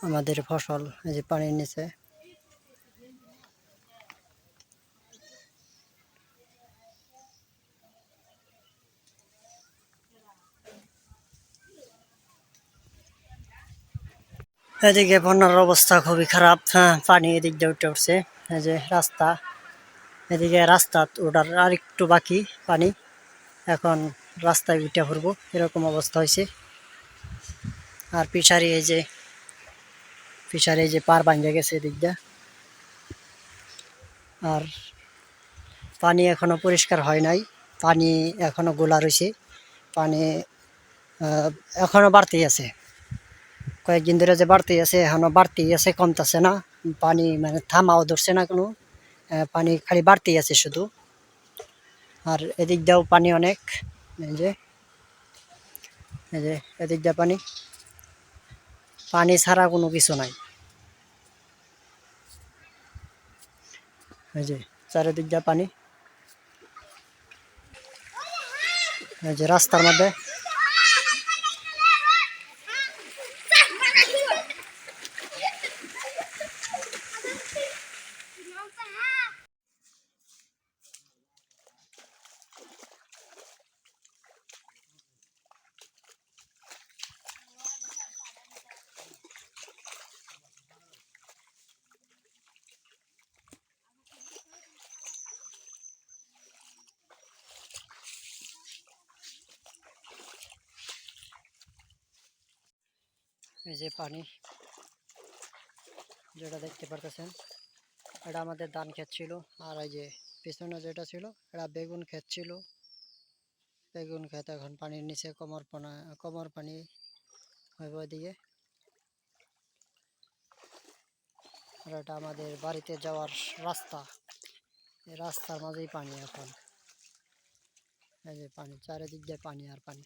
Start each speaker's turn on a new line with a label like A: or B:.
A: আমাদের ফসল এই যে পানির নিচে। এদিকে বন্যার অবস্থা খুবই খারাপ। হ্যাঁ, পানি এদিক দিয়ে উঠে উঠছে। এই যে রাস্তা, এদিকে রাস্তা ওটার আর একটু বাকি পানি, এখন রাস্তায় উঠে পড়বো এরকম অবস্থা হয়েছে। আর পিছারি এই যে পার ভাঙ্গে গেছে এদিক দিয়ে। আর পানি এখনো পরিষ্কার হয় নাই, পানি এখনো গোলা রয়েছে, পানি এখনো বাড়তেই আছে। কয়েকদিন ধরে যে বাড়তেই আছে, এখনো বাড়তেই আছে, কমতেছে না। পানি মানে থামাও ধরছে না কোনো, পানি খালি বাড়তেই আছে শুধু। আর এদিক দিয়েও পানি অনেক, এই যে এদিক দিয়ে পানি, পানি ছাড়া কোনো কিছু নাই। এই যে চারিদিক দিয়ে পানি, এই যে রাস্তার মধ্যে। এই যে পানি যেটা দেখতে পারতেছেন, এটা আমাদের ধান ক্ষেত ছিল। আর এই যে পিছনে যেটা ছিল, এটা বেগুন ক্ষেত ছিল। বেগুন ক্ষেত এখন পানির নিচে, কোমর পানি হইব এদিকে। আর এটা আমাদের বাড়িতে যাওয়ার রাস্তা, এই রাস্তার মাঝেই পানি এখন। এই যে পানি, চারিদিক দিয়ে পানি আর পানি।